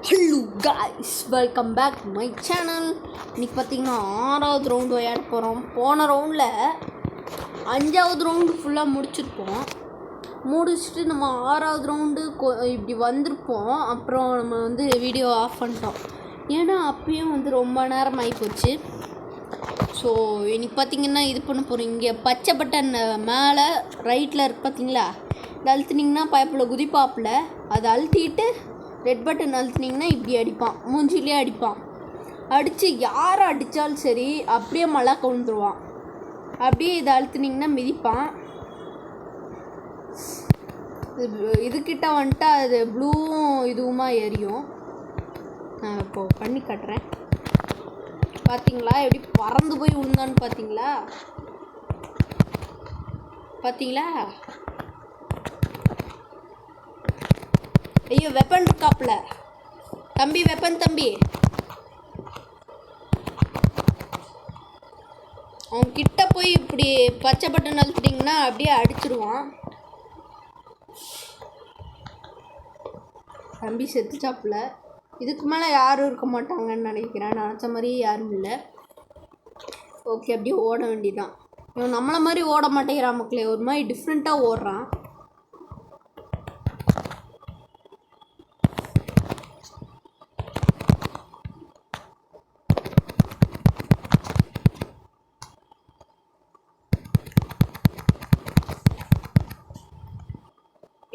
Hello guys, welcome back my channel. இன்றைக்கி பார்த்திங்கன்னா 6வது ரவுண்டு விளையாட போகிறோம். போன ரவுண்டில் 5வது ரவுண்டு ஃபுல்லாக முடிச்சுட்டு நம்ம 6வது ரவுண்டு இப்படி வந்திருப்போம். அப்புறம் நம்ம வீடியோ ஆஃப் பண்ணிட்டோம். ஏன்னா அப்பயும் ரொம்ப நேரம் ஆகிப்போச்சு. ஸோ இன்றைக்கி பார்த்திங்கன்னா இது பண்ண போகிறோம். இங்கே பச்சை பட்டன் மேலே ரைட்டில் இருக்கு பார்த்திங்களா, இது அழுத்துனிங்கன்னா பைப்பில் குதிப்பாப்பில். அதை அழுத்திட்டு ரெட் பட்டன் அழுத்துனிங்கன்னா இப்படி அடிப்பான், மூஞ்சிலே அடிப்பான். அடித்து யாரை அடித்தாலும் சரி அப்படியே மழை கொண்டுருவான். அப்படியே இதை அழுத்துனிங்கன்னா மிதிப்பான். இதுக்கிட்ட வந்துட்டா அது ப்ளூவும் இதுவுமா எரியும். நான் இப்போது பண்ணி காட்டுறேன். பார்த்தீங்களா எப்படி பறந்து போய் விழுந்தான்னு பார்த்தீங்களா? ஐயோ, வெப்பன் இருக்காப்புல. வெப்பன் தம்பி, அவன் கிட்ட போய் இப்படி பச்சை பட்டன் அழுத்திட்டிங்கன்னா அப்படியே அடிச்சிருவான். தம்பி செத்துச்சாப்புல. இதுக்கு மேலே யாரும் இருக்க மாட்டாங்கன்னு நினைக்கிறேன். நினச்ச மாதிரி யாரும் இல்லை. ஓகே, அப்படியே ஓட வேண்டியதான். இவன் நம்மளை மாதிரி ஓட மாட்டேங்கிறான் மக்களே, ஒரு மாதிரி டிஃப்ரெண்ட்டாக ஓடுறான்.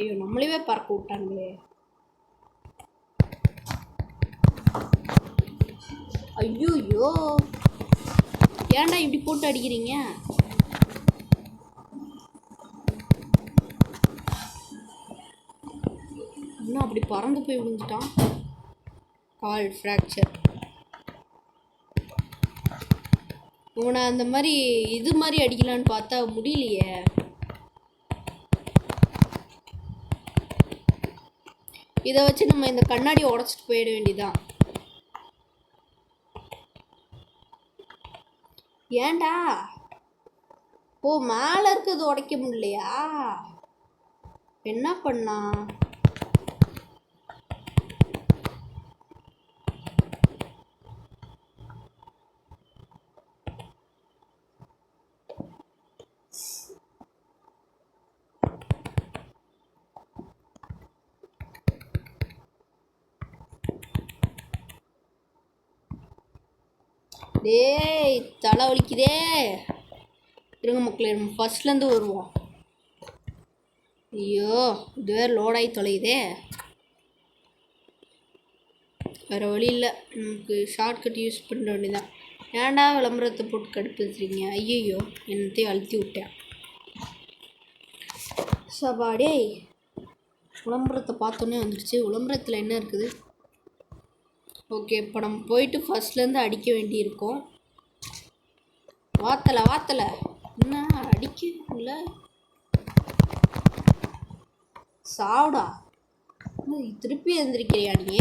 ஐயோ, நம்மளவே பறக்க விட்டானுங்களே. ஐயோ, ஏன்டா இப்படி போட்டு அடிக்கிறீங்க? இன்னும் அப்படி பறந்து போய் விழுந்துட்டான். கால் ஃப்ராக்சர். இவனை அந்த மாதிரி இது மாதிரி அடிக்கலான்னு பார்த்தா முடியலையே. இதை வச்சு நம்ம இந்த கண்ணாடி உடச்சிட்டு போயிட வேண்டியதான். ஏண்டா? ஓ, மேலே இருக்கிறது உடைக்க முடியலையா? என்ன பண்ணா? டேய், தலை வலிக்குதே. இருங்க மக்களே, நம்ம ஃபர்ஸ்ட்லேருந்து வருவோம். ஐயோ, இது வேறு லோடாகி தொலையுதே. வேறு வழி இல்லை, நமக்கு ஷார்ட்கட் யூஸ் பண்ண வேண்டியதான். ஏன்டா விளம்பரத்தை போட்டு கடுப்புறீங்க? ஐயோ, என்னத்தையும் அழுத்தி விட்டேன். சபாடே, விளம்பரத்தை பார்த்தோன்னே வந்துடுச்சு. விளம்பரத்தில் என்ன இருக்குது? ஓகே, இப்போ நம்ம போயிட்டு ஃபர்ஸ்ட்லேருந்து அடிக்க வேண்டியிருக்கோம். வாத்தலை என்ன அடிக்கல? சாவுடா, திருப்பி எந்திரிக்கிறியா நீ?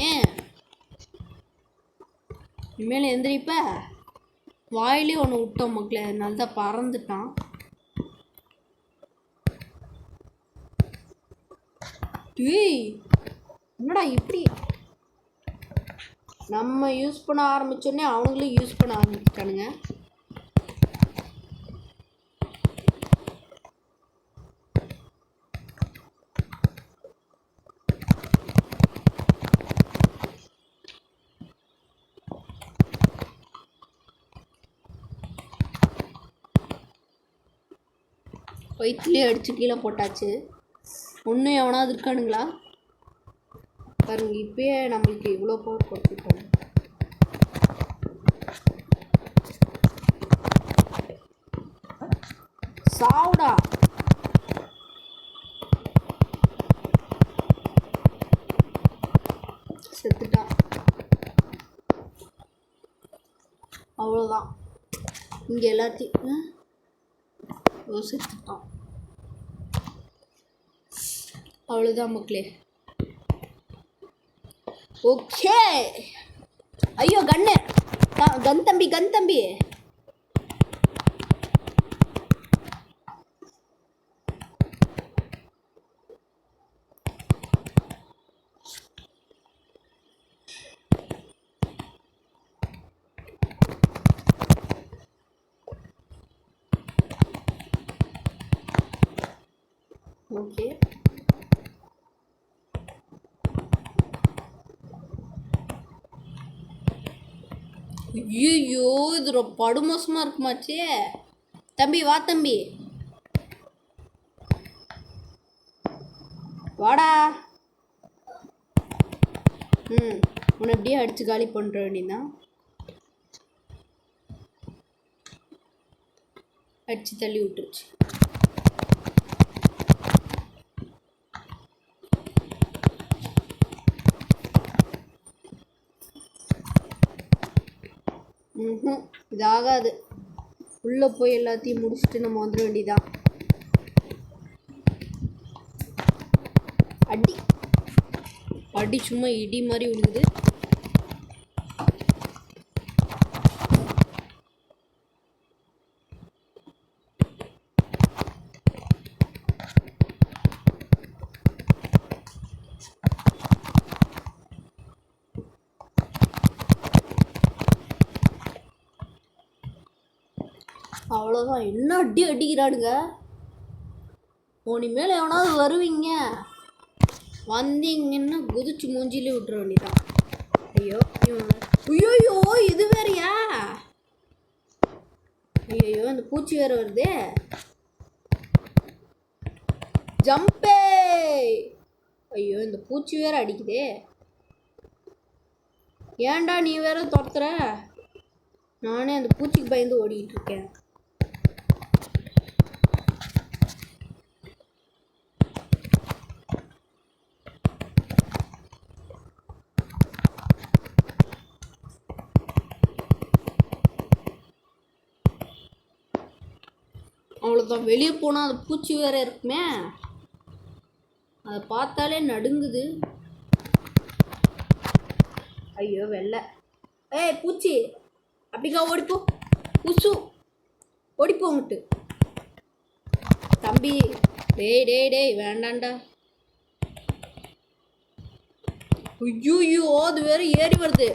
இனிமேல் எந்திரிப்ப. வாயிலே ஒன்று விட்டோம் மக்களே, அதனால தான் பறந்துட்டான். டேய், என்னடா இப்படி? நம்ம யூஸ் பண்ண ஆரம்பித்தோடனே அவங்களும் யூஸ் பண்ண ஆரம்பிச்சிட்டானுங்க. வயிற்றுலேயே அடித்து கீழே போட்டாச்சு. ஒன்றும் எவனாவது இருக்கானுங்களா பாருங்க. இப்பயே நம்மளுக்கு இவ்வளோ பவர் கொடுத்துருக்காங்க. சாவுடா. செத்துட்டான். அவ்வளோதான். இங்கே எல்லாத்தையும் செத்துட்டான். அவ்வளோதான் மக்களே. ஓகே. ஐயோ, கன் தம்பி. ஓகே. ஐயோ, இது படுமோசமாக இருக்குமாச்சே. தம்பி வா தம்பி, வாடா. உன்னை எப்படியே அடித்து காலி பண்ணுற வேண்டியதான். அடித்து தள்ளி விட்டுருச்சு. இதாகாது. உள்ளே போய் எல்லாத்தையும் முடிச்சுட்டு நம்ம வந்துட வேண்டியதான். அடி அடி சும்மா இடி மாதிரி விழுகுது. அவ்வளோதான். என்ன அடி அடிக்கிறானுங்க. இனிமேல் எவனாவது வருவீங்க, வந்தீங்கன்னா குதிச்சு மூஞ்சிலே விட்டுற வேண்டியதான். ஐயோ ஐயோ, இது வேறையா? ஐயோ, இந்த பூச்சி வேற வருதே. ஜம்பே. ஐயோ, இந்த பூச்சி வேற அடிக்குதே. ஏன்டா நீ வேற துரத்துற? நானே அந்த பூச்சிக்கு பயந்து ஓடிக்கிட்டு இருக்கேன். அவ்வளோதான். வெளியே போனால் அந்த பூச்சி வேற இருக்குமே, அதை பார்த்தாலே நடுங்குது. ஐயோ வெள்ளை. ஏய் பூச்சி, அப்படிக்கா ஓடிப்போ. புசு ஓடிப்போங்கிட்டு. தம்பி, டேய் டேய் டேய், வேண்டாண்டா. ஐயோ, அது வேற ஏறி வருது.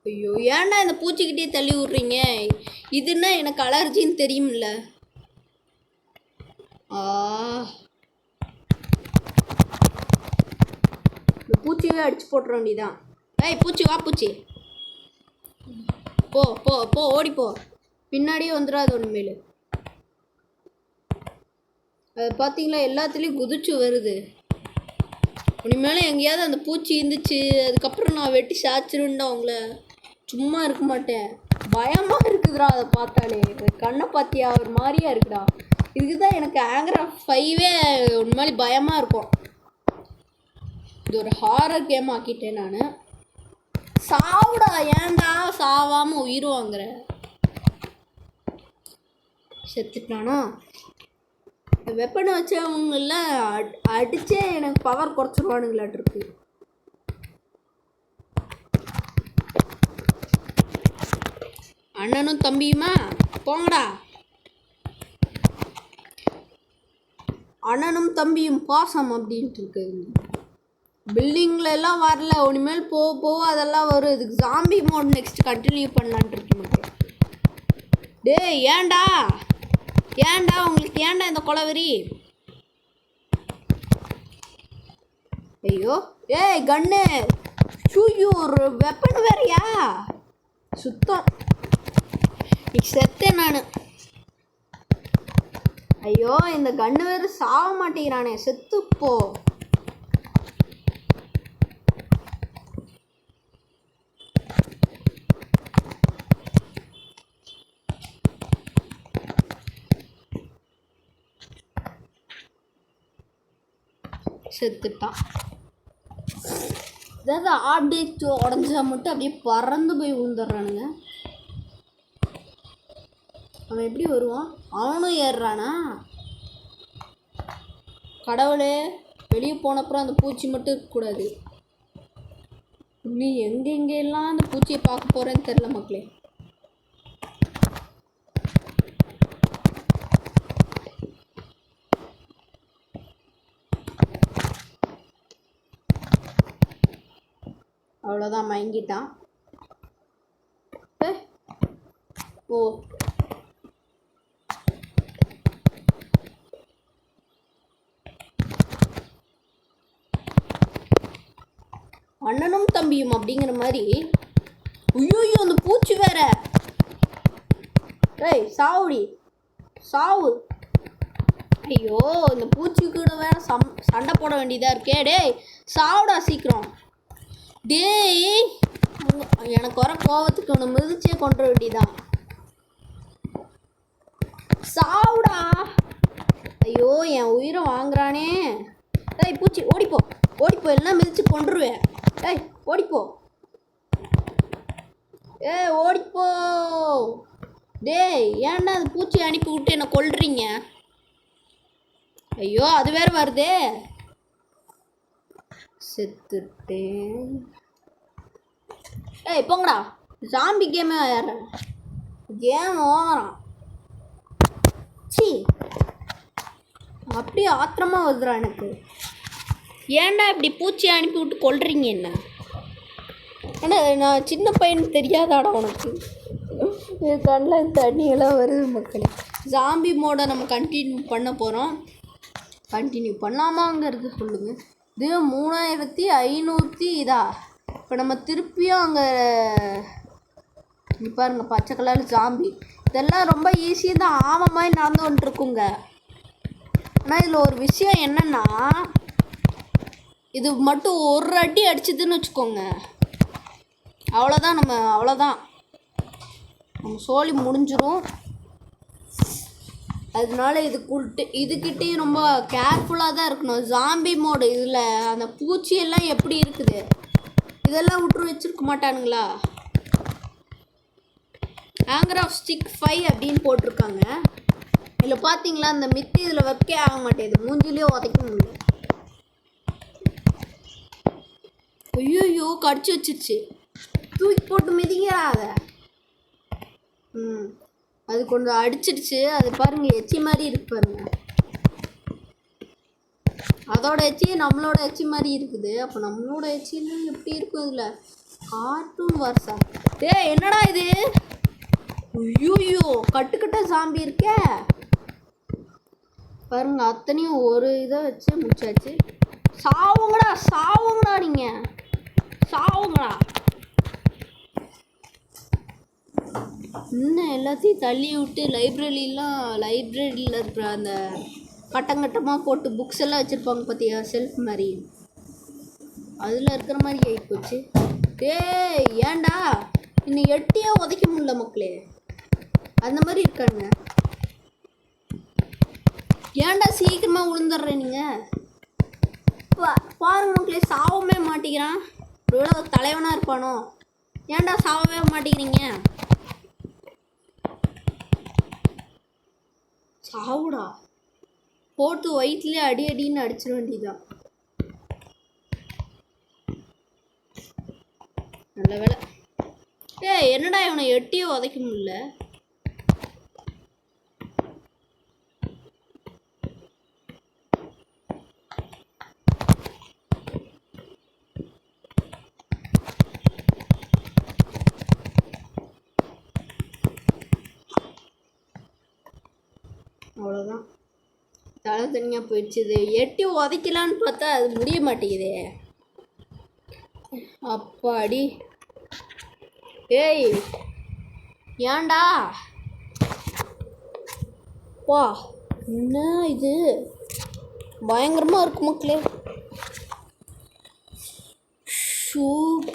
ஐயோ, ஏன்டா இந்த பூச்சிக்கிட்டே தள்ளி விட்றீங்க? இதுன்னா எனக்கு அலர்ஜின்னு தெரியும்ல. இந்த பூச்சியே அடிச்சு போட்டுற வேண்டியதான். ஏய் பூச்சி, வா பூச்சி, போ போ போ, ஓடிப்போ. பின்னாடியே வந்துடாது ஒன்றுமேலு. அது பார்த்தீங்களா, எல்லாத்துலேயும் குதிச்சு வருது. இனிமேலே எங்கேயாவது அந்த பூச்சி இருந்துச்சு, அதுக்கப்புறம் நான் வெட்டி சாச்சிருந்தா அவங்கள சும்மா இருக்க மாட்டேன். பயமாக இருக்குதுடா அதை பார்த்தாலே. கண்ணை பார்த்தியா, ஒரு மாதிரியா இருக்குடா. இதுக்கு தான் எனக்கு ஆங்கர் ஆஃப் 5 ஒரு மாதிரி பயமாக இருக்கும். இது ஒரு ஹாரர் கேம் ஆக்கிட்டேன் நான். சாவுடா, ஏன்டா சாவாமல் உயிர் வாங்குற? செத்துட்டானா? வெப்பனை வச்சவங்கள அடிச்சே எனக்கு பவர் குறைச்சிருவானுங்களாட்டு இருக்கு. அண்ணனும் தம்பியுமா போங்கடா. அண்ணனும் தம்பியும் பாசம் அப்படின்ட்டு இருக்கு. பில்டிங்கில் எல்லாம் வரல, இனிமேல் போக போக அதெல்லாம் வரும். இதுக்கு ஜாம்பி மோட் நெக்ஸ்ட் கண்டினியூ பண்ணலான்ட்டு இருக்கு மக்கள். டேய் ஏன்டா ஏன்டா உங்களுக்கு ஏன்டா இந்த கொலவெறி? ஐயோ, ஏய் கண்ணு, ஷூயூ, ஒரு வெப்பன் வேறையா? சுத்தம் செத்தேன் நான். ஐயோ, இந்த கண்ணு வேறு சாக மாட்டேங்கிறானே, செத்துப்போ. செத்துட்டான். ஏதாவது ஆப்டேட் உடஞ்சா மட்டும் அப்படியே பறந்து போய் விழுந்துடுறானுங்க. அவன் எப்படி வருவான்? அவனும் ஏறுறானா? கடவுளே, வெளியே போனப்புறம் அந்த பூச்சி மட்டும் இருக்கக்கூடாது. நீ எங்கெங்கெல்லாம் அந்த பூச்சியை பார்க்க போகிறேன்னு தெரில மக்களே. அவ்வளோதான், மயங்கிட்டான். ஓ அண்ணனும் தம்பியும் அப்படிங்கிற மாதிரி. ஐயோ அந்த பூச்சி வேற. ஏய் சாவுடி சாவு. ஐயோ இந்த பூச்சி கூட வேற சண்டை போட வேண்டியதாக இருக்கே. டேய் சாவுடா சீக்கிரம். டேய் எனக்கு வர கோவத்துக்கு ஒன்று மிதிச்சே கொண்டு வேண்டியதான். சாவுடா. ஐயோ என் உயிரை வாங்குறானே. டேய் பூச்சி ஓடிப்போ ஓடிப்போ, எல்லாம் மிதிச்சு கொண்டுருவேன். டேய் ஓடிப்போ. ஓடிப்போ. டேய் ஏன்டா அந்த பூச்சி அனுப்பி விட்டு என்னை கொல்றீங்க? ஐயோ அது வேற வருதே. செத்துட்டேன். ஏய் போங்கடா. ஜாம்பி கேமே ஏறேன். கேம் ஓவரான். சி அப்படியே ஆத்திரமா வருதுடா எனக்கு. ஏன்டா இப்படி பூச்சி அனுப்பி விட்டு கொல்றீங்க என்ன? ஏன்னா நான் சின்ன பையனுக்கு தெரியாதாடா உனக்கு? கண்ணில் தண்ணியெல்லாம் வருது மக்களே. ஜாம்பி மோடை நம்ம கண்டினியூ பண்ண போகிறோம். கண்டினியூ பண்ணாமாங்கிறது சொல்லுங்கள். இது 3500 இதா. இப்போ நம்ம திருப்பியும் அங்கே பாருங்க பச்சை கலர் ஜாம்பி. இதெல்லாம் ரொம்ப ஈஸியாக தான் ஆமை மாதிரி நடந்து வந்துட்டுருக்குங்க. ஆனால் இதில் ஒரு விஷயம் என்னென்னா, இது மட்டும் ஒரு அடி அடிச்சதுன்னு வச்சுக்கோங்க, அவ்வளோதான். அவ்வளோதான் நம்ம சோழி முடிஞ்சிடும். அதனால இதுக்கிட்டேயும் ரொம்ப கேர்ஃபுல்லாக தான் இருக்கணும். ஜாம்பி மோடு இதில் அந்த பூச்சியெல்லாம் எப்படி இருக்குது, இதெல்லாம் விட்டு வச்சுருக்க மாட்டானுங்களா? ஆங்கர் ஆஃப் ஸ்டிக் 5 அப்படின்னு போட்டிருக்காங்க. இதில் பார்த்தீங்களா அந்த மித்தி இதில் வைக்கே ஆக மாட்டேங்குது, மூஞ்சிலேயே உதைக்க முடியல. ஐயோ கடிச்சு வச்சிருச்சு. தூக்கி போட்டு மிதிங்கிறாத. அது கொஞ்சம் அடிச்சிடுச்சு. அது பாருங்க எச்சி மாதிரி இருக்கு பாருங்க. அதோட எச்சி நம்மளோட எச்சி மாதிரி இருக்குது. அப்போ நம்மளோட எச்சிலாம் எப்படி இருக்கும் இதில்? கார்ட்டூன் வார்ஸா? டேய் என்னடா இது? ஐயோ கட்டுக்கட்ட ஜாம்பி இருக்கே பாருங்க. அத்தனையும் ஒரு இதை வச்சு முடிச்சாச்சு. சாவுங்கடா சாவுங்கடா, நீங்கள் சாவுங்கடா. இன்னும் எல்லாத்தையும் தள்ளி விட்டு லைப்ரரியில் இருக்கிற அந்த கட்டங்கட்டமாக போட்டு புக்ஸ் எல்லாம் வச்சுருப்பாங்க பார்த்தியா, செல்ஃப் மாதிரி, அதில் இருக்கிற மாதிரி ஆகிப்போச்சு. டேய் ஏன்டா இன்னும் எட்டியே உதைக்க முடியல மக்களே, அந்த மாதிரி இருக்கானுங்க. ஏன்டா சீக்கிரமாக விழுந்துடுறேன் நீங்கள்? பாருங்க மக்களே, சாவவே மாட்டேங்கிறான். ஒருவேளை தலைவனாக இருப்பானோ? ஏன்டா சாவவே மாட்டேங்கிறீங்க? சாவுடா. போட்டு வயிற்றுலேயே அடின்னு அடிச்சிட வேண்டியதான். நல்ல வேலை. என்னடா இவனை எட்டியோ உதைக்க முடியல. அவ்வளோதான், தலை தனியாக போயிடுச்சு. இது எட்டி உதைக்கலான்னு பார்த்தா அது முடிய மாட்டேங்குதே. அப்பாடி. ஏய் ஏன்டா வா, என்ன இது பயங்கரமாக இருக்கு மக்களே.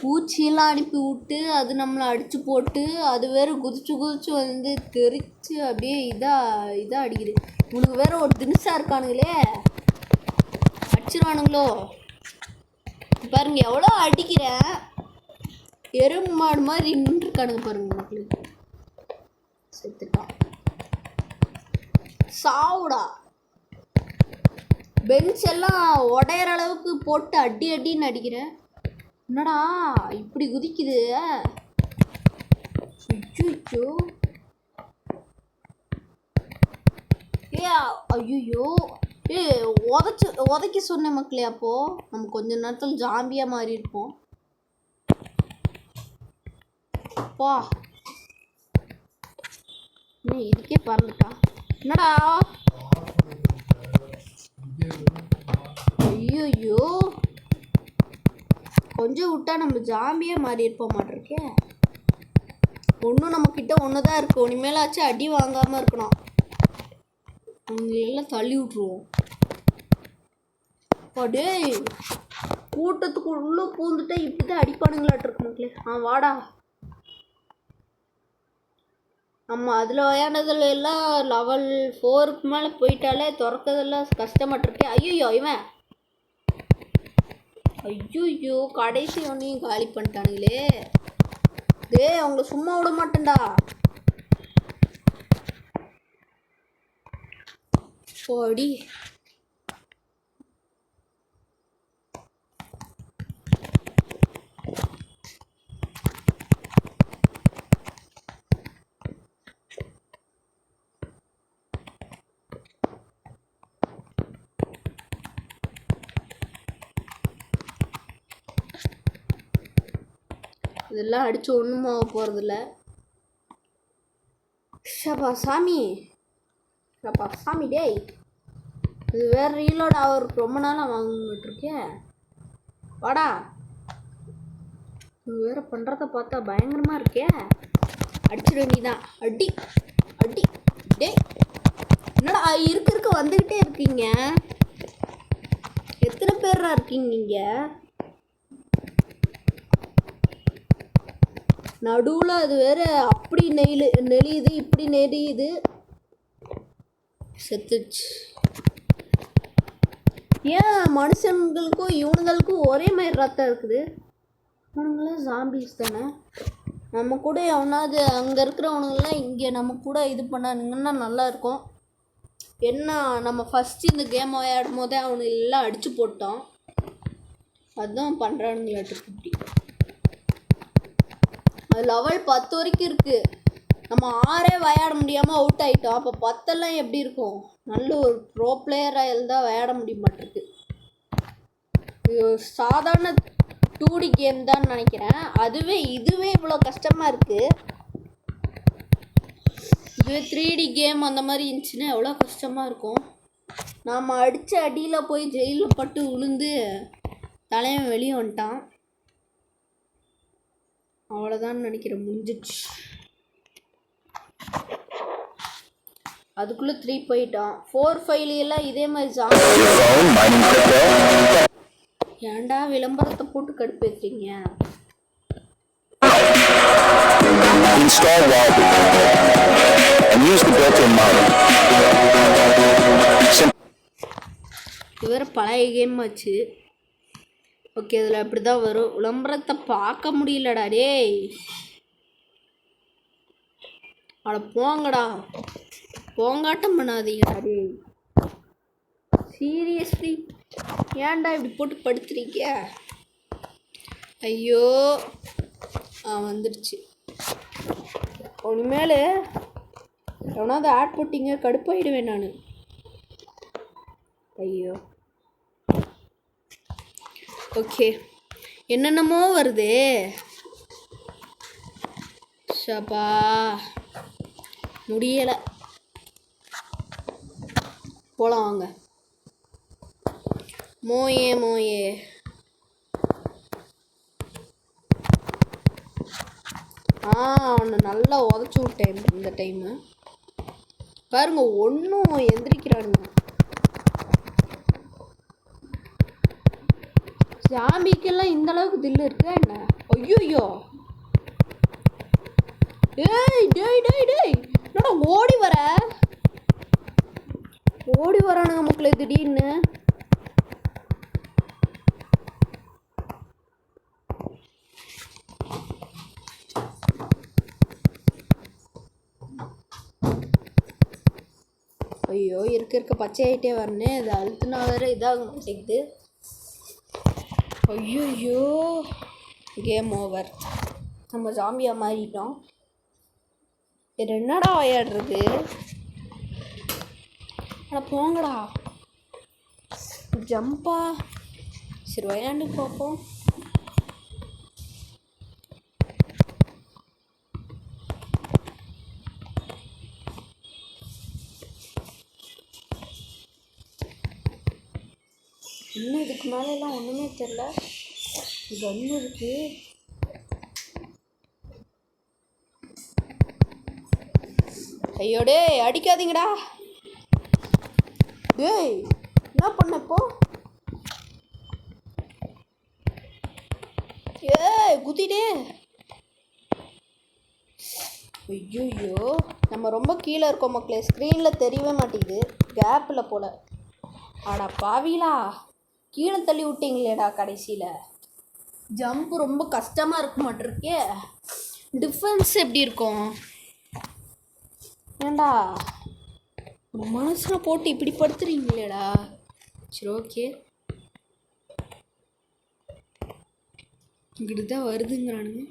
பூச்சியெல்லாம் அனுப்பி விட்டு அது நம்மளை அடித்து போட்டு அது வேறு குதிச்சு வந்து தெரிச்சு அப்படியே இதாக அடிக்குது. உனக்கு வேற ஒரு தினுசாக இருக்கானுங்களே, அடிச்சிருவானுங்களோ பாருங்க. எவ்வளோ அடிக்கிறேன், எறும்பு மாடு மாதிரி நின்றுருக்கானுங்க பாருங்க மக்களுக்கு. செத்துட்டான். சாவுடா. பெஞ்ச் எல்லாம் உடையிற அளவுக்கு போட்டு அடின்னு அடிக்கிறேன். என்னடா இப்படி குதிக்குது? ஐயோ ஐயோ உதைக்க சொன்ன மக்களே. அப்போ நம்ம கொஞ்ச நேரத்தில் ஜாம்பியா மாறி இருப்போம். பா இதுக்கே பறந்துட்டா. என்னடா ஐயோ கொஞ்சம் விட்டா நம்ம ஜாம்பியே மாறி இருப்ப மாட்டிருக்கே. ஒன்றும் நம்மக்கிட்ட ஒன்று தான் இருக்குது. இனிமேலாச்சும் அடி வாங்காமல் இருக்கணும். எல்லாம் தள்ளி விட்ருவோம். அடே கூட்டத்துக்குள்ளே பூந்துட்டா இப்படி தான் அடிப்பானுங்களாட்டு மக்களே. வாடா. நம்ம அதில் விளையாண்டதுல எல்லாம் லெவல் 4க்கு மேலே போயிட்டாலே திறக்கிறதெல்லாம் கஷ்டமாட்டிருக்கே. ஐயோ இவன் ஐயோ கடைசி ஒன்றையும் காலி பண்ணிட்டானுங்களே. அவங்கள சும்மா விட மாட்டேன்டா. போடி. இதெல்லாம் அடித்து ஒன்றும் ஆக போகிறதில்ல. ஷபா சாமி டேய், இது வேறு ரீலோட் அவருக்கு ரொம்ப நாளாக வாங்கிட்டுருக்கேன். வாடா. இது வேறு பண்ணுறத பார்த்தா பயங்கரமாக இருக்கே. அடிச்சிட வேண்டியதான். அடி டேய் என்னடா இருக்க வந்துக்கிட்டே இருக்கீங்க. எத்தனை பேரா இருக்கீங்க நீங்கள்? நடுவில் அது வேறு அப்படி நெளியுது இப்படி நெளியுது. செத்துச்சு. ஏன் மனுஷங்களுக்கும் இவனுங்களுக்கும் ஒரே மாதிரி ரத்தம் இருக்குது? இவனுங்களாம் ஜாம்பிஸ் தானே. நம்ம கூட எவனாவது அங்கே இருக்கிறவனுங்களாம் இங்கே நம்ம கூட இது பண்ணானுங்கன்னா நல்லாயிருக்கும். என்ன நம்ம ஃபஸ்ட்டு இந்த கேம் விளையாடும் போதே அவனுக்கு எல்லாம் அடித்து போட்டோம். அதுதான் பண்ணுறானுங்களாட்டு இப்படி. அது லெவல் 10 வரைக்கும் இருக்குது. நம்ம 6 விளையாட முடியாமல் அவுட் ஆகிட்டோம். அப்போ 10 எப்படி இருக்கும்? நல்ல ஒரு ப்ரோ பிளேயராக இருந்தால் விளையாட முடிய மாட்டிருக்கு. இது சாதாரண 2D கேம் தான் நினைக்கிறேன். இதுவே இவ்வளோ கஷ்டமாக இருக்குது. இதுவே 3D கேம் அந்த மாதிரி இருந்துச்சுன்னா எவ்வளோ கஷ்டமாக இருக்கும். நாம் அடித்த அடியில் போய் ஜெயிலில் பட்டு விழுந்து தலைவன் வெளியே வந்துட்டான். அவ்வளோதான் நினைக்கிறேன். முடிஞ்சிடுச்சு. அதுக்குள்ளே 3 போயிட்டான். 4, 5 எல்லாம் இதே மாதிரி ஏன்டா விளம்பரத்தை போட்டு கடுப்பேற்றுறீங்க? இது வேறு பழைய கேம் ஆச்சு. ஓகே, இதில் அப்படி தான் வரும். விளம்பரத்தை பார்க்க முடியலடா டேய். அட போங்கடா, போங்காட்டம் பண்ணாதீங்கடா டேய். சீரியஸ்லி ஏன்டா இப்படி போட்டு படுத்துறீங்க? ஐயோ வந்துடுச்சு. இனிமேல் எவனாவது ஆட் போட்டிங்க கடுப்பாயிடுவேன் நான். ஐயோ ஓகே, என்னென்னமோ வருது. ஷபா முடியலை. போகலாம் வாங்க. மோயே அவனை நல்லா உதச்சி விட்டேன் இந்த டைமு. பாருங்க ஒன்றும் எந்திரிக்கிறானுங்க. ஜாம்பிக்கெல்லாம் இந்த அளவுக்கு தில்லு இருக்கா என்ன? ஐயோ டேய் என்னடா ஓடி வரானுங்க மக்களே திடீர்னு. ஐயோ இருக்க பச்சை ஆகிட்டே வரணும். இது அழுத்துனா வேறு இதாக மாட்டேங்குது. ஐயோ கேம் ஓவர். நம்ம ஜாம்பியாக மாறிட்டோம். இது என்னடா விளையாடுறது? அட போங்கடா. ஜம்பா. சரி விளையாண்டு பார்ப்போம். இன்னும் இதுக்கு மேலெல்லாம் ஒன்றுமே தெரில. கன்னு இருக்கு. ஐயோ டேய் அடிக்காதீங்கடா. டேய் என்ன பண்ணப்போ? ஏய் குதிடே. ஐயோ நம்ம ரொம்ப கீழே இருக்கோம் மக்களே. ஸ்க்ரீனில் தெரியவே மாட்டேங்குது, கேப்பில் போல். ஆடா பாவிலா, கீழே தள்ளி விட்டீங்களேடா கடைசியில். ஜம்ப்பு ரொம்ப கஷ்டமாக இருக்க மாட்டிருக்கே. டிஃபென்ஸ் எப்படி இருக்கும்? ஏண்டா ஒரு மனுஷனை போட்டு இப்படி படுத்துறீங்களேடா. சரி ஓகே, இங்கிட்டு தான் வருதுங்கிறானுங்க.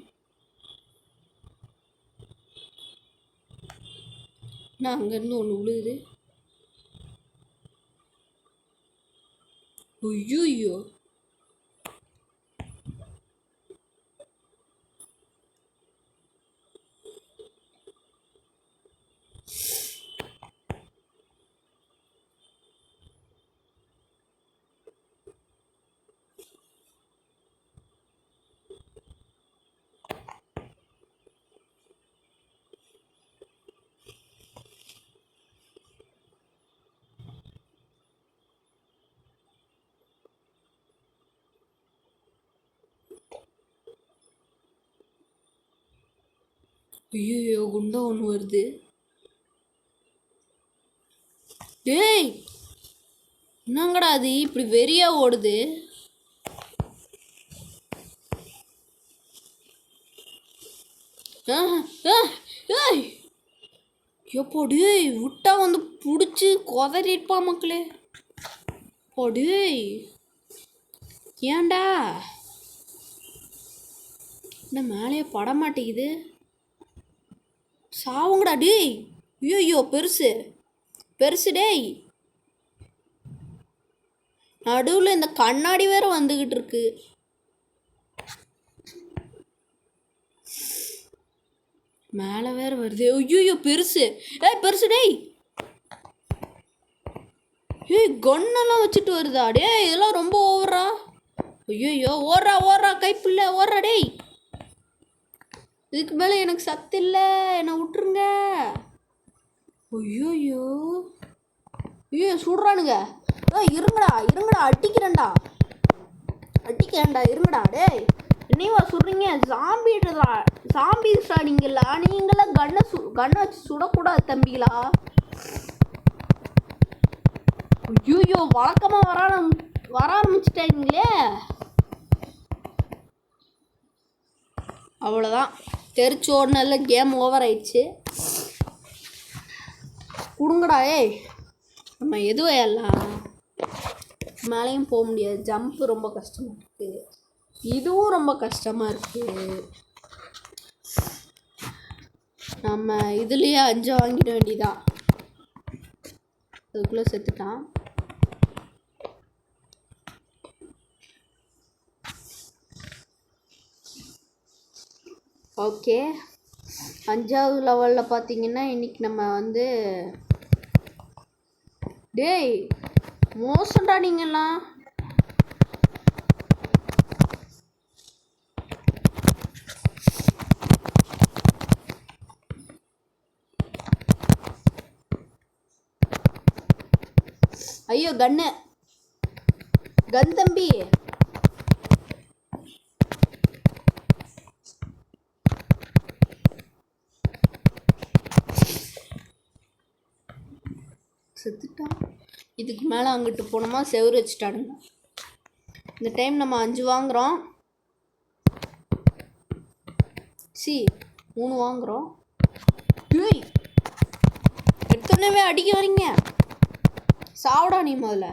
நான் அங்கேருந்து ஒன்று விழுகுது. ஐயோ ஐயோ குண்டா ஒன்று வருது. டேய் என்னங்கடா அது இப்படி வெறியா ஓடுது? எப்போடி விட்டா வந்து பிடிச்சி கொதறிப்பா மக்களே. போடி ஏன்டா என்ன மேலேயே பட மாட்டேங்குது? சாவுங்கடா டேய். ஐயோ பெருசு பெருசு டேய். நடுவில் இந்த கண்ணாடி வேற வந்துக்கிட்டு இருக்கு. மேலே வேற வருது. ஐயோ பெருசு. பெருசு டேய். கன்னெல்லாம் வச்சுட்டு வருதா டேய்? இதெல்லாம் ரொம்ப ஓவரா. ஐயோ ஓடுறா கைப்புள்ள ஓடுறா டேய். இதுக்கு மேலே எனக்கு சத்து இல்லை, என்னை விட்டுருங்க. ஐயோ சுடுறானுங்க. இருங்கடா அடிக்கிறேன்டா இருங்கடா டேய். என்னைவா சுடுறீங்க? சாம்பிஸ்டா நீங்களாம் கண்ணை வச்சு சுடக்கூடாது தம்பிகளா. ஐயோ வழக்கமாக வர ஆரம்பிச்சிட்டாங்களே. அவ்வளோதான், தெரிச்சு ஓடுனல கேம் ஓவர் ஆயிடுச்சு. கொடுங்கடா நம்ம எதுவும் எல்லாம் மேலேயும் போக முடியாது. ஜம்ப்பு ரொம்ப கஷ்டமாக இருக்குது, இதுவும் ரொம்ப கஷ்டமாக இருக்குது. நம்ம இதுலேயே 5 வாங்கிட வேண்டியதான். அதுக்குள்ளே செத்துட்டான். ஓகே, 5வது லெவலில் பார்த்தீங்கன்னா இன்றைக்கி நம்ம வந்து டேய் மோசம்டா நீங்கள்லாம். ஐயோ கன் தம்பி. செத்துட்டான். இதுக்கு மேலே அங்கிட்டு போனோமா செவுரு வச்சுட்டானுங்க. இந்த டைம் நம்ம 5 வாங்குகிறோம். 3 வாங்குகிறோம். எடுத்தோடனே அடிக்க வரீங்க. சாவடா நீ முதல்ல.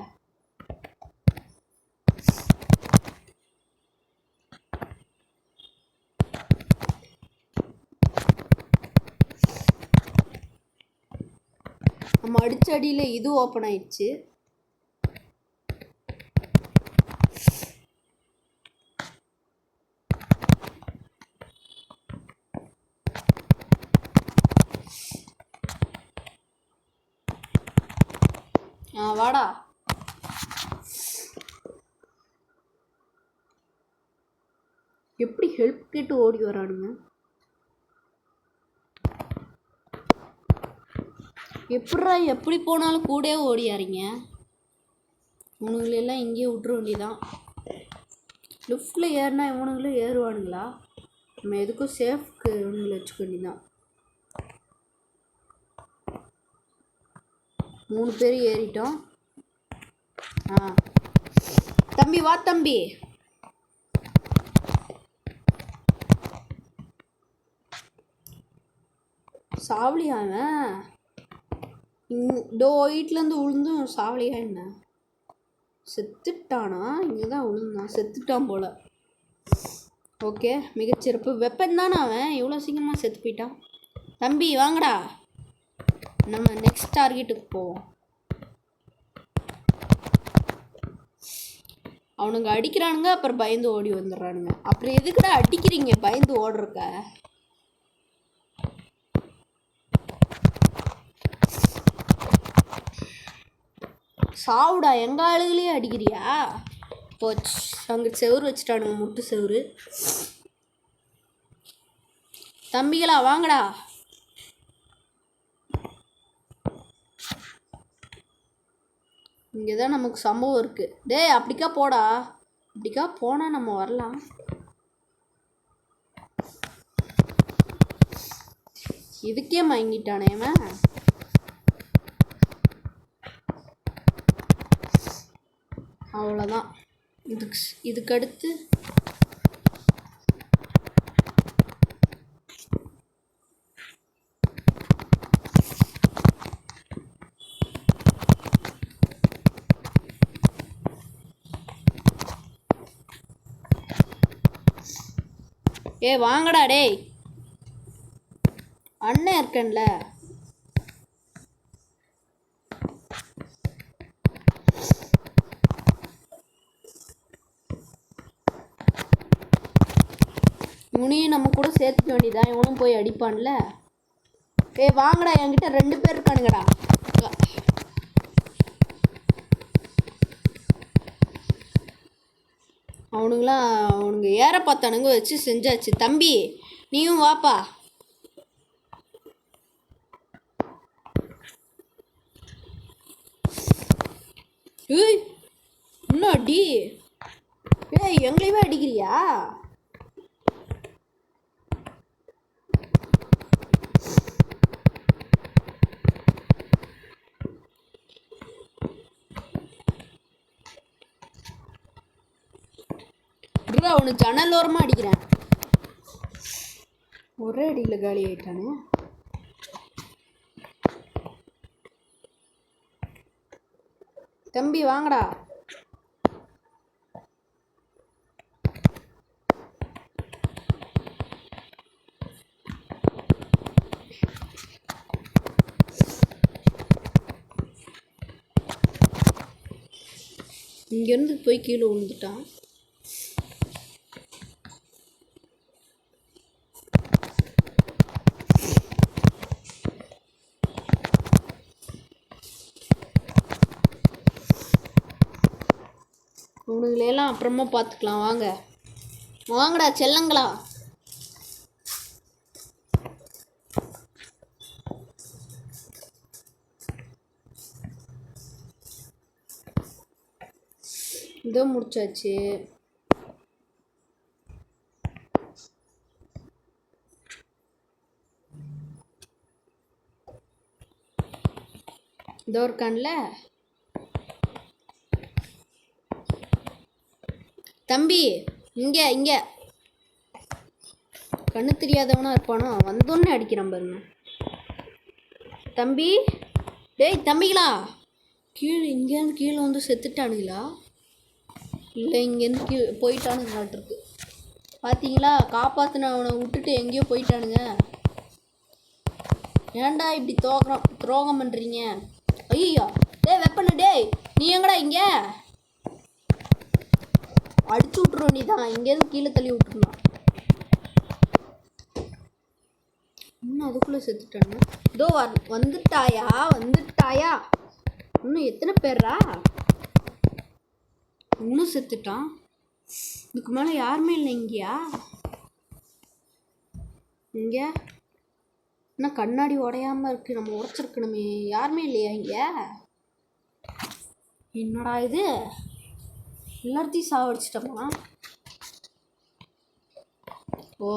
நம்ம அடிச்ச அடியில் இது ஓப்பன் ஆயிடுச்சு. வாடா. எப்படி ஹெல்ப் கேட்டு ஓடி வரானுங்க? எப்படா எப்படி போனாலும் கூட ஓடியாரீங்க? இவனுங்களெல்லாம் இங்கேயே விட்டுற வேண்டியதான். லிஃப்டில் ஏறினா இவனுங்களும் ஏறுவானுங்களா? நம்ம எதுக்கும் சேஃப்க்கு இவனுங்களை வச்சுக்க வேண்டியதான். 3 பேர் ஏறிட்டோம். தம்பி வா தம்பி. சாவலியாங்க டோ வீட்டிலேருந்து விழுந்தும் சாவலியா என்ன? செத்துட்டானா? இங்கே தான் விழுந்தான், செத்துட்டான் போல. ஓகே, மிகச்சிறப்பு. வெப்பன் தானே அவன், இவ்வளோ சீக்கிரமாக செத்து போயிட்டான். தம்பி வாங்கடா, நம்ம நெக்ஸ்ட் டார்கெட்டுக்கு போவோம். அவனுங்க அடிக்கிறானுங்க, அப்புறம் பயந்து ஓடி வந்துடுறானுங்க. அப்புறம் எதுக்குடா அடிக்கிறீங்க பயந்து ஓடுறக்க? சாவுடா, எங்க ஆளுகளையே அடிக்கிறியா? போச்சு, அங்கே செவுரு வச்சுட்டானுங்க, முட்டு செவுரு. தம்பிகளா வாங்கடா. இங்கே தான் நமக்கு சம்பவம் இருக்குது. டேய் அப்படிக்கா போடா, அப்படிக்கா போனால் நம்ம வரலாம். இதுக்கே மயங்கிட்டானே அவன். அவ்வளோதான். இதுக்கடுத்து வாங்கடா டேய், அண்ணன் இருக்கேன்ல. இவனையும் நம்ம கூட சேர்த்துக்க வேண்டியதான், இவனும் போய் அடிப்பான்ல. வாங்கடா, என்கிட்ட 2 பேர் இருக்கானுங்கடா. அவனுங்க ஏற பார்த்தானுங்க, வச்சு செஞ்சாச்சு. தம்பி நீயும் வாப்பா. இன்னும் அடி. எங்களையுமே அடிக்கிறியா? அவனு ஜன்னல் ஓரமாக அடிக்கிறேன். ஒரே அடியில் காலி ஆயிட்டானு. தம்பி வாங்கடா. இங்கேருந்து போய் கீழே விழுந்துட்டான். உங்களுக்கெல்லாம் அப்புறமா பார்த்துக்கலாம். வாங்கடா செல்லங்களா. இதோ முடிச்சாச்சு. இதோ இருக்கான்ல தம்பி. இங்கே கண்ணு தெரியாதவனா இருப்பானோ, வந்தோன்னே அடிக்கிறான் பாருங்க. தம்பி டேய் தம்பிங்களா, இங்கேருந்து கீழே வந்து செத்துட்டானுங்களா? இல்லை, இங்கேருந்து கீழே போயிட்டானுங்களாட்டிருக்கு. பார்த்தீங்களா, காப்பாற்றின அவனை விட்டுட்டு எங்கேயோ போயிட்டானுங்க. ஏன்டா இப்படி துரோகம் பண்ணுறீங்க? ஐயோ வெப்பனு டேய், நீ எங்கடா? இங்கே அடிச்சு விட்டுருவோம். நீ தான் இங்கேருந்து கீழே தள்ளி விட்டுருந்தான். இன்னும் அதுக்குள்ளே செத்துட்டாங்க. இதோ வந்துட்டாயா? இன்னும் எத்தனை பேர்ரா? இன்னும் செத்துட்டான். இதுக்கு மேலே யாருமே இல்லை இங்கேயா? இங்கே என்ன கண்ணாடி உடையாமல் இருக்குது, நம்ம உடைச்சிருக்கணுமே. யாருமே இல்லையா இங்கே? என்னடா இது, எல்லாத்தையும் சாவடிச்சிட்டோமா? ஓ,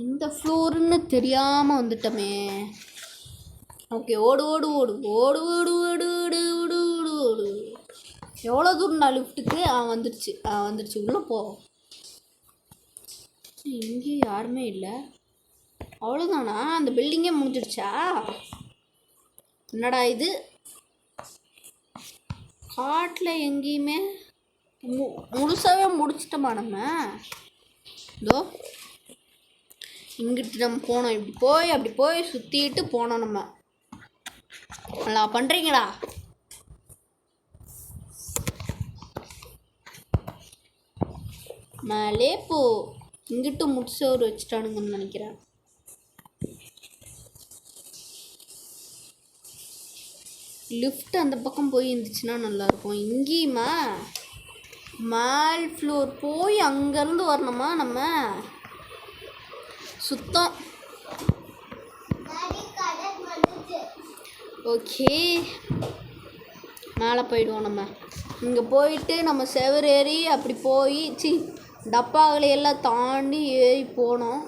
இந்த ஃப்ளோருன்னு தெரியாமல் வந்துட்டோமே. ஓகே, ஓடு ஓடு ஓடு ஓடு ஓடு ஓடு ஓடு ஓடு ஓடு ஓடு. எவ்வளோ தூரம்டா லிஃப்ட்டுக்கு? வந்துடுச்சு வந்துடுச்சு, உள்ளே போ. இங்கேயும் யாருமே இல்லை. அவ்வளோதானா? அந்த பில்டிங்கே முடிஞ்சிடுச்சா? என்னடா இது, காட்டில் எங்கேயுமே முழுசாகவே முடிச்சிட்டோமா நம்ம? இதோ இங்கிட்டு நம்ம போனோம், இப்படி போய் அப்படி போய் சுற்றிட்டு போனோம் நம்ம. நல்லா பண்ணுறீங்களா? மேலே போ. இங்கிட்டு முடிச்சவர் வச்சுட்டானுங்கன்னு நினைக்கிறேன். லிஃப்ட் அந்த பக்கம் போய் இருந்துச்சுன்னா நல்லாயிருக்கும். இங்கேயுமா மேல் ஃப்ளோர் போய் அங்கேருந்து வரணுமா நம்ம? சுத்தம். ஓகே, மேலே போயிடுவோம் நம்ம. இங்கே போயிட்டு நம்ம செவர் ஏறி அப்படி போய் டப்பாக்களை எல்லாம் தாண்டி ஏறி போனோம்.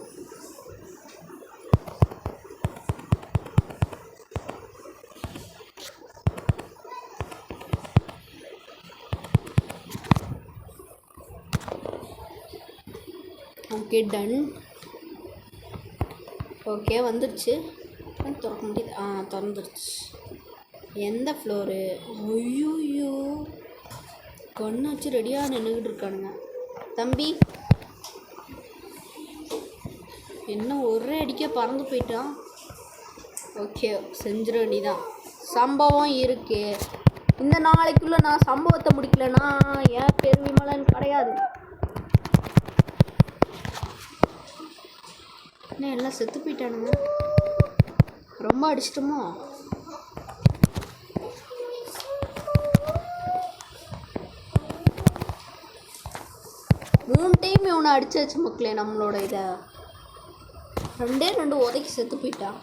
Okay, ton. ஓகே, வந்துடுச்சு. திறக்க முடியுது? திறந்துருச்சு. எந்த ஃப்ளோரு? ஐயோ, கண்ணு வச்சு ரெடியாக நின்றுக்கிட்டு இருக்கானுங்க. தம்பி என்ன ஒரே அடிக்க பறந்து போயிட்டான். ஓகே, செஞ்சிட வேண்டிதான். சம்பவம் இருக்கு. இந்த நாளைக்குள்ளே நான் சம்பவத்தை முடிக்கலன்னா ஏன் பேர் விமலன் கிடையாது. என்ன எல்லாம் செத்து போயிட்டானுங்க? ரொம்ப அடிச்சிட்டோமோ? மூணு டைம் இவனை அடிச்சாச்சு மக்களே. நம்மளோட இதை ரெண்டு உதைக்கி செத்து போயிட்டான்.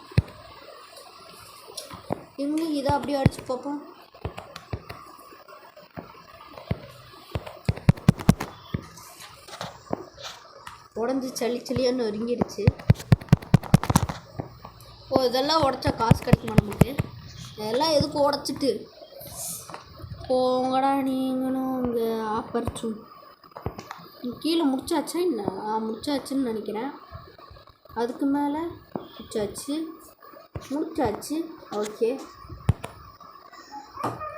எங்க இதை அப்படியே அடிச்சு பார்ப்போம். உடஞ்சி சளியான்னு நொறுங்கிடுச்சு. ஓ, இதெல்லாம் உடச்சா காசு கிடைக்குமா நமக்கு? இதெல்லாம் எதுக்கு உடச்சிட்டு போங்கடா நீங்களும் இங்கே ஆப்பர்ச்சும். கீழே முடிச்சாச்சா? இல்லை, முடிச்சாச்சுன்னு நினைக்கிறேன். அதுக்கு மேலே முடிச்சாச்சு. ஓகே,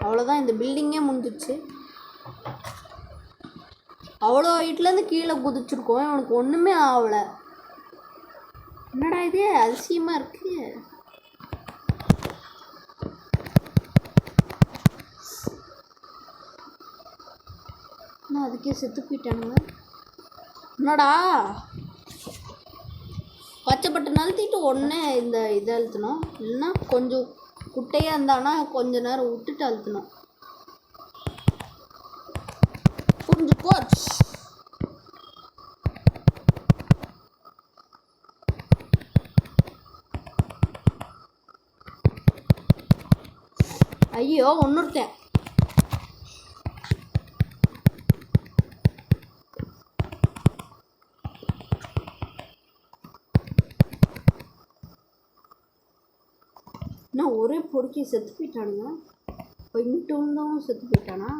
அவ்வளோதான். இந்த பில்டிங்கே முடிஞ்சிச்சு. அவ்வளோ ஹைட்லேருந்து கீழே குதிச்சிருக்கோம், அவனுக்கு ஒன்றுமே ஆகலை. என்னடா இது, அதிசயமாக இருக்கு. நான் அதுக்கே செத்து போயிட்டானுங்க. என்னடா பச்சைப்பட்டு நழுத்திட்டு உடனே இந்த இதை அழுத்தணும். இல்லைன்னா கொஞ்சம் குட்டையாக இருந்தானா கொஞ்ச நேரம் விட்டுட்டு அழுத்தணும். புரிஞ்சு போச்சு. ஐயோ, ஒன்றுட்டேன். என்ன ஒரே பொறுக்கி செத்து போயிட்டானுங்க. இங்கிட்டு வந்தவங்க செத்து போயிட்டானா?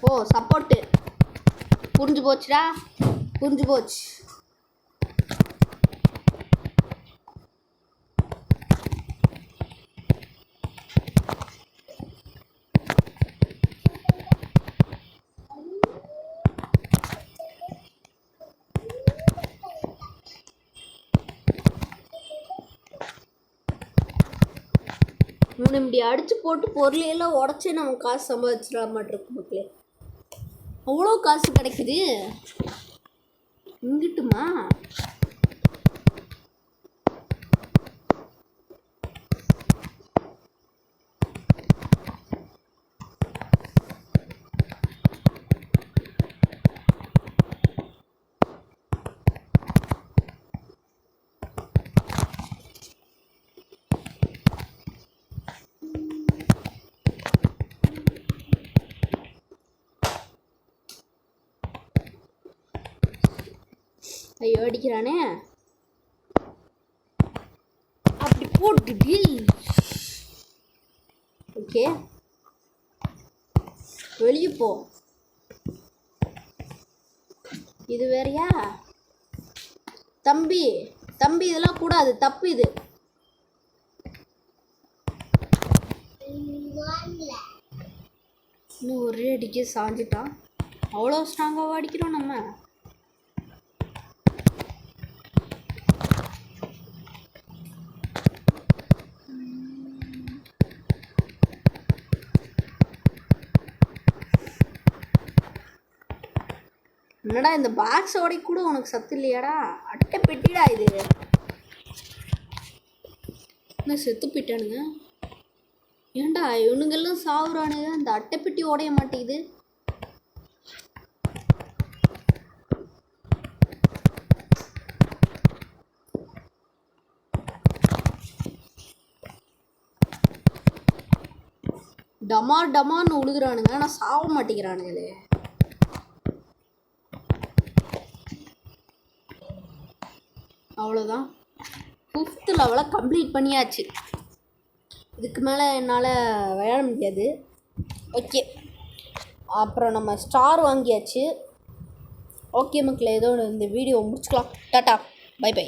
ஓ, சப்போர்ட்டு புரிஞ்சு போச்சுடா, புரிஞ்சு போச்சு. இவனை இப்படி அடித்து போட்டு பொருளையெல்லாம் உடச்சி நம்ம காசு சம்பாதிச்சிட மாட்டிருக்கு மக்களே. அவ்வளோ காசு கிடைக்குது. இங்கிட்டுமா? ஐயோ அடிக்கிறானே. அப்படி போட்டுட்டு ஓகே வெளியே போ. இது வேறையா? தம்பி தம்பி இதெல்லாம் கூடாது, தப்பு இது. இன்னும் ஒரே அடிக்க சாஞ்சிட்டான். அவ்வளோ ஸ்ட்ராங்காக அடிக்கிறோம் நம்ம. என்னடா இந்த பாக்ஸ் ஓடி கூட உனக்கு சத்து இல்லையாடா? அட்டை பெட்டிடா இது. என்ன செத்து போயிட்டானுங்க? ஏன்டா இவனுங்கெல்லாம் சாவுறானுங்க, இந்த அட்டை பெட்டி உடைய மாட்டேங்குது. டமார் டமார்னு உழுகுறானுங்க, ஆனால் சாவ மாட்டேங்கிறானுங்களே. அவ்வளோதான், 5th லெவலை கம்ப்ளீட் பண்ணியாச்சு. இதுக்கு மேலே என்னால் விளையாட முடியாது. ஓகே, அப்புறம் நம்ம ஸ்டார் வாங்கியாச்சு. ஓகே மக்களே, ஏதோ இந்த வீடியோ முடிச்சுக்கலாம். டாட்டா, பை பை.